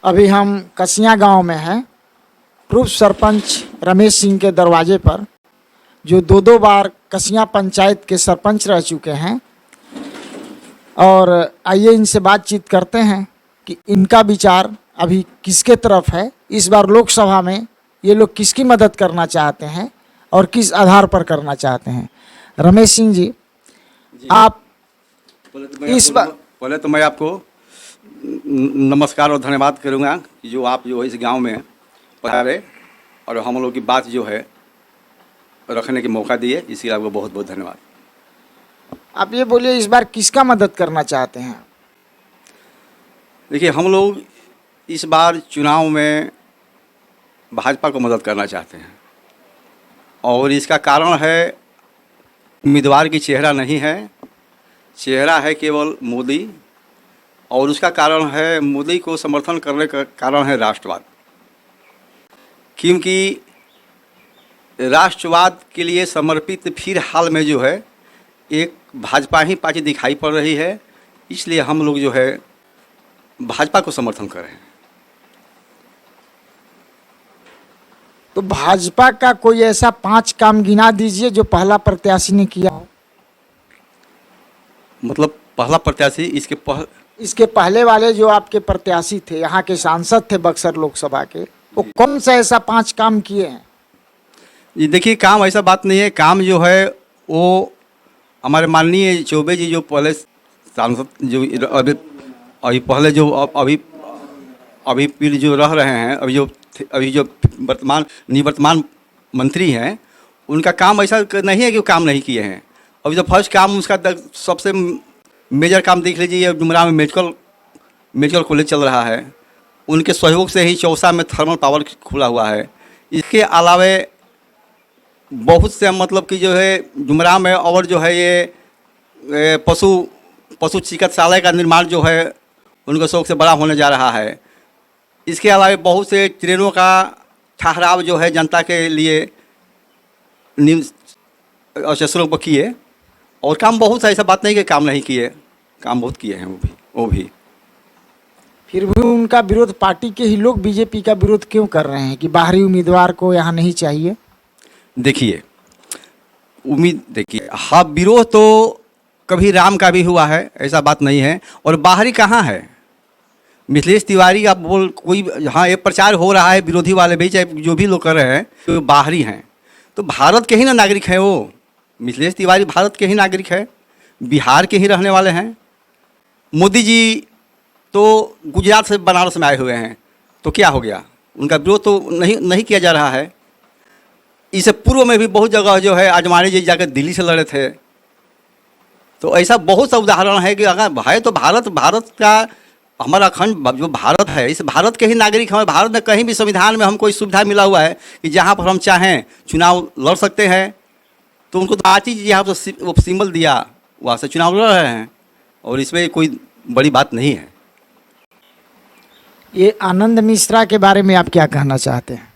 अभी हम कसियां गांव में हैं, पूर्व सरपंच रमेश सिंह के दरवाजे पर, जो दो बार कसियां पंचायत के सरपंच रह चुके हैं। और आइए इनसे बातचीत करते हैं कि इनका विचार अभी किसके तरफ है, इस बार लोकसभा में ये लोग किसकी मदद करना चाहते हैं और किस आधार पर करना चाहते हैं। रमेश सिंह जी, आप पहले तो मैं आपको नमस्कार और धन्यवाद करूंगा कि जो आप जो इस गांव में पधारे और हम लोग की बात जो है रखने के मौका दिए, इसके लिए आपको बहुत बहुत धन्यवाद। आप ये बोलिए, इस बार किसका मदद करना चाहते हैं? देखिए, हम लोग इस बार चुनाव में भाजपा को मदद करना चाहते हैं और इसका कारण है उम्मीदवार की चेहरा नहीं है, चेहरा है केवल मोदी। और उसका कारण है, मोदी को समर्थन करने का कारण है राष्ट्रवाद, क्योंकि राष्ट्रवाद के लिए समर्पित फिर हाल में जो है एक भाजपा ही पार्टी दिखाई पड़ रही है। इसलिए हम लोग जो है भाजपा को समर्थन कर रहे हैं। तो भाजपा का कोई ऐसा 5 काम गिना दीजिए जो पहला प्रत्याशी ने किया हो। मतलब पहला प्रत्याशी इसके पहले वाले जो आपके प्रत्याशी थे, यहाँ के सांसद थे बक्सर लोकसभा के, वो कौन सा ऐसा 5 काम किए हैं? ये देखिए, काम ऐसा बात नहीं है। काम जो है वो हमारे माननीय चौबे जी जो पहले सांसद जो अभी पहले जो अभी पीढ़ी जो रह रहे हैं, अभी जो निवर्तमान मंत्री हैं, उनका काम ऐसा नहीं है कि वो काम नहीं किए हैं। अभी जो फर्स्ट काम उसका सबसे मेजर काम देख लीजिए, डुमरा में मेडिकल कॉलेज चल रहा है। उनके सहयोग से ही चौसा में थर्मल पावर खुला हुआ है। इसके अलावे बहुत से मतलब कि जो है डुमरा में और जो है ये पशु चिकित्सालय का निर्माण जो है उनके शौक से बड़ा होने जा रहा है। इसके अलावा बहुत से ट्रेनों का ठहराव जो है जनता के लिए स्टेशनों पर किए। और काम बहुत सा, ऐसा बात नहीं कि काम नहीं किए, काम बहुत किए हैं वो भी। फिर भी उनका विरोध पार्टी के ही लोग बीजेपी का विरोध क्यों कर रहे हैं कि बाहरी उम्मीदवार को यहाँ नहीं चाहिए? देखिए, हाँ, विरोध तो कभी राम का भी हुआ है, ऐसा बात नहीं है। और बाहरी कहाँ है? मिथिलेश तिवारी का कोई, हाँ, ये प्रचार हो रहा है विरोधी वाले भी, चाहे जो भी लोग कर रहे हैं, तो बाहरी हैं। तो भारत के ही ना नागरिक हैं वो। मिथिलेश तिवारी भारत के ही नागरिक है, बिहार के ही रहने वाले हैं। मोदी जी तो गुजरात से बनारस में आए हुए हैं, तो क्या हो गया? उनका विरोध तो नहीं किया जा रहा है। इससे पूर्व में भी बहुत जगह जो है आजमानी जी जाकर दिल्ली से लड़े थे। तो ऐसा बहुत सा उदाहरण है कि अगर है तो भारत का हमारा अखंड जो भारत है, इस भारत के ही नागरिक हमारे भारत में कहीं भी संविधान में हमको इस सुविधा मिला हुआ है कि जहाँ पर हम चाहें चुनाव लड़ सकते हैं। तो उनको तो आज ही यहाँ पर वो सिंबल दिया, वहाँ से चुनाव लड़ रहे हैं और इसमें कोई बड़ी बात नहीं है। ये आनंद मिश्रा के बारे में आप क्या कहना चाहते हैं?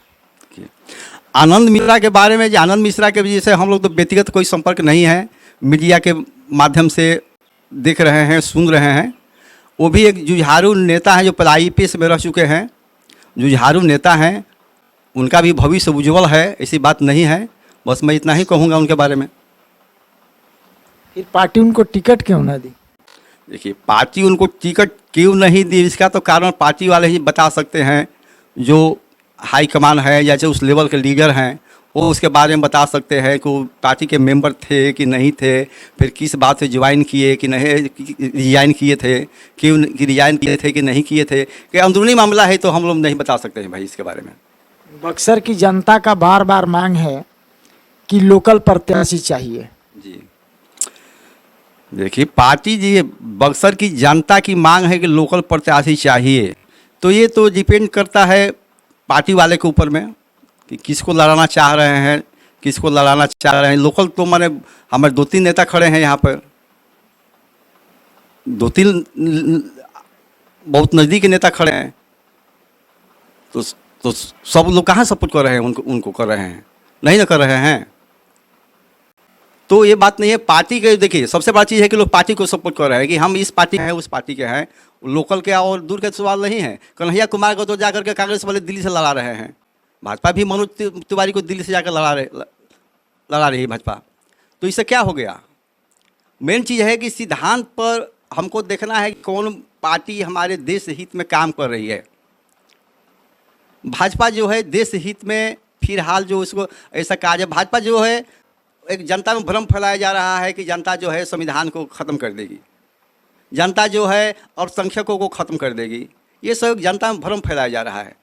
आनंद मिश्रा के बारे में, आनंद मिश्रा के जैसे हम लोग तो व्यक्तिगत कोई संपर्क नहीं है, मीडिया के माध्यम से देख रहे हैं, सुन रहे हैं। वो भी एक जुझारू नेता है जो पहले IPS में रह चुके हैं, जुझारू नेता हैं। उनका भी भविष्य उज्ज्वल है, ऐसी बात नहीं है। बस मैं इतना ही कहूँगा उनके बारे में। फिर पार्टी उनको टिकट क्यों ना दी? देखिए, पार्टी उनको टिकट क्यों नहीं दी, इसका तो कारण पार्टी वाले ही बता सकते हैं। जो हाईकमान है या जो उस लेवल के लीडर हैं, वो उसके बारे में बता सकते हैं कि वो पार्टी के मेंबर थे कि नहीं थे, फिर किस बात से ज्वाइन किए कि नहीं, रिजाइन किए थे, क्यों रिजाइन किए थे कि नहीं किए थे। कि अंदरूनी मामला है तो हम लोग नहीं बता सकते हैं भाई इसके बारे में। बक्सर की जनता का बार बार मांग है कि लोकल प्रत्याशी चाहिए। जी देखिए, पार्टी जी, बक्सर की जनता की मांग है कि लोकल प्रत्याशी चाहिए। तो ये तो डिपेंड करता है पार्टी वाले के ऊपर में कि किसको लड़ाना चाह रहे हैं, किसको लड़ाना चाह रहे हैं। लोकल तो माने हमारे 2-3 नेता खड़े हैं यहाँ पर, 2-3 बहुत नज़दीक नेता खड़े हैं। तो सब लोग कहाँ सपोर्ट कर रहे हैं उनको कर रहे हैं? नहीं ना कर रहे हैं। तो ये बात नहीं है पार्टी के। देखिए सबसे बड़ा चीज़ है कि लोग पार्टी को सपोर्ट कर रहे हैं कि हम इस पार्टी के हैं उस पार्टी के हैं। लोकल के और दूर के सवाल नहीं है। कन्हैया कुमार को तो जाकर के कांग्रेस वाले दिल्ली से लड़ा रहे हैं, भाजपा भी मनोज तिवारी को दिल्ली से जाकर लड़ा रही है भाजपा। तो इससे क्या हो गया? मेन चीज़ है कि सिद्धांत पर हमको देखना है कि कौन पार्टी हमारे देश हित में काम कर रही है। भाजपा जो है देश हित में फिलहाल जो इसको ऐसा कहा जाए, भाजपा जो है एक जनता में भ्रम फैलाया जा रहा है कि जनता जो है संविधान को ख़त्म कर देगी, जनता जो है अल्पसंख्यकों को ख़त्म कर देगी। ये सब जनता में भ्रम फैलाया जा रहा है।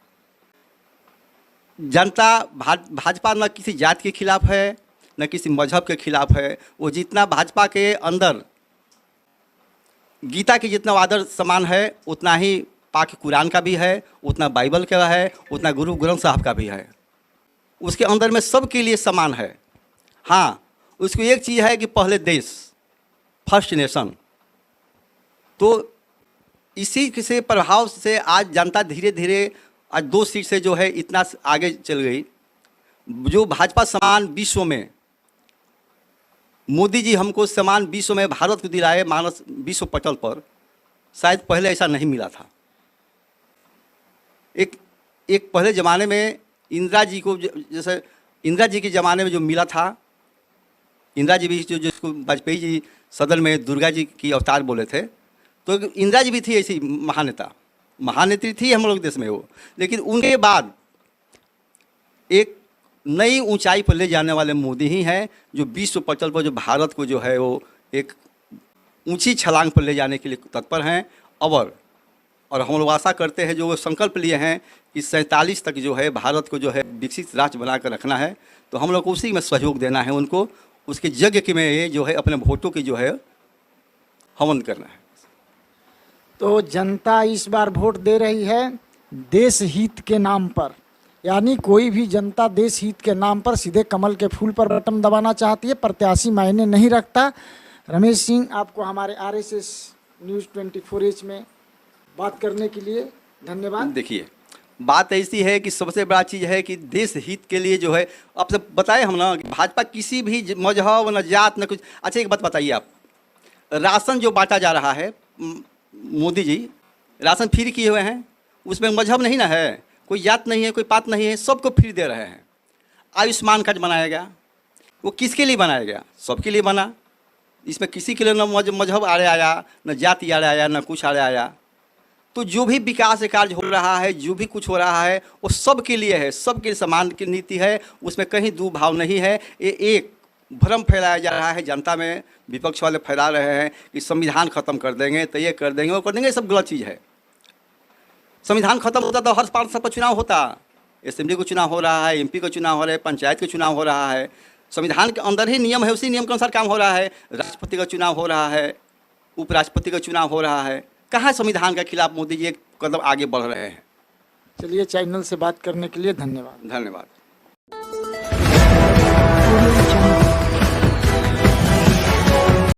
जनता भाजपा न किसी जात के खिलाफ है न किसी मजहब के खिलाफ है। वो जितना भाजपा के अंदर गीता के जितना आदर समान है उतना ही पाक कुरान का भी है, उतना बाइबल का है, उतना गुरु ग्रंथ साहब का भी है। उसके अंदर में सबके लिए समान है। हाँ, उसको एक चीज़ है कि पहले देश, फर्स्ट नेशन। तो इसी से प्रभाव से आज जनता धीरे धीरे आज 2 सीट से जो है इतना आगे चल गई। जो भाजपा समान विश्व में, मोदी जी हमको समान विश्व में भारत को दिलाए मानस विश्व पटल पर, शायद पहले ऐसा नहीं मिला था। एक पहले ज़माने में इंदिरा जी को, जैसे इंदिरा जी के ज़माने में जो मिला था, इंदिरा जी भी जो जिसको वाजपेयी जी सदन में दुर्गा जी की अवतार बोले थे, तो इंदिरा जी भी थी ऐसी महानेत्री थी हम लोग देश में वो। लेकिन उनके बाद एक नई ऊंचाई पर ले जाने वाले मोदी ही हैं जो विश्व पटल पर जो भारत को जो है वो एक ऊंची छलांग पर ले जाने के लिए तत्पर हैं। और हम लोग आशा करते हैं, जो वो संकल्प लिए हैं कि 47 तक जो है भारत को जो है विकसित राष्ट्र बनाकर रखना है, तो हम लोग को उसी में सहयोग देना है उनको। उसके यज्ञ के में जो है अपने वोटों की जो है हवन करना है। तो जनता इस बार वोट दे रही है देश हित के नाम पर, यानी कोई भी जनता देश हित के नाम पर सीधे कमल के फूल पर बटन दबाना चाहती है। प्रत्याशी मायने नहीं रखता। रमेश सिंह, आपको हमारे RSS न्यूज़ 24H में बात करने के लिए धन्यवाद। देखिए बात ऐसी है कि सबसे बड़ा चीज़ है कि देश हित के लिए जो है, आप सब बताए हम ना कि भाजपा किसी भी मजहब न जात न कुछ। अच्छा एक बात बताइए आप, राशन जो बांटा जा रहा है, मोदी जी राशन फ्री किए हुए हैं, उसमें मजहब नहीं ना है, कोई जात नहीं है, कोई पात नहीं है, सबको फ्री दे रहे हैं। आयुष्मान कार्ड बनाया गया, वो किसके लिए बनाया गया? सबके लिए बना। इसमें किसी के लिए न मजहब आड़े आया, न जाति आड़े आया, न कुछ आड़े आया। तो जो भी विकास कार्य हो रहा है, जो भी कुछ हो रहा है, वो सबके लिए है, सबके लिए समान की नीति है, उसमें कहीं दो भाव नहीं है। ये एक भ्रम फैलाया जा रहा है जनता में, विपक्ष वाले फैला रहे हैं कि संविधान खत्म कर देंगे, तो ये कर देंगे, वो कर देंगे, ये सब गलत चीज़ है। संविधान खत्म होता तो हर पार्षद का चुनाव होता, असेंबली को चुनाव हो रहा है, MP का चुनाव हो रहा है, पंचायत का चुनाव हो रहा है। संविधान के अंदर ही नियम है, उसी नियम के अनुसार काम हो रहा है। राष्ट्रपति का चुनाव हो रहा है, उपराष्ट्रपति का चुनाव हो रहा है। कहाँ संविधान के खिलाफ मोदी जी एक कदम आगे बढ़ रहे हैं। चलिए, चैनल से बात करने के लिए धन्यवाद। धन्यवाद।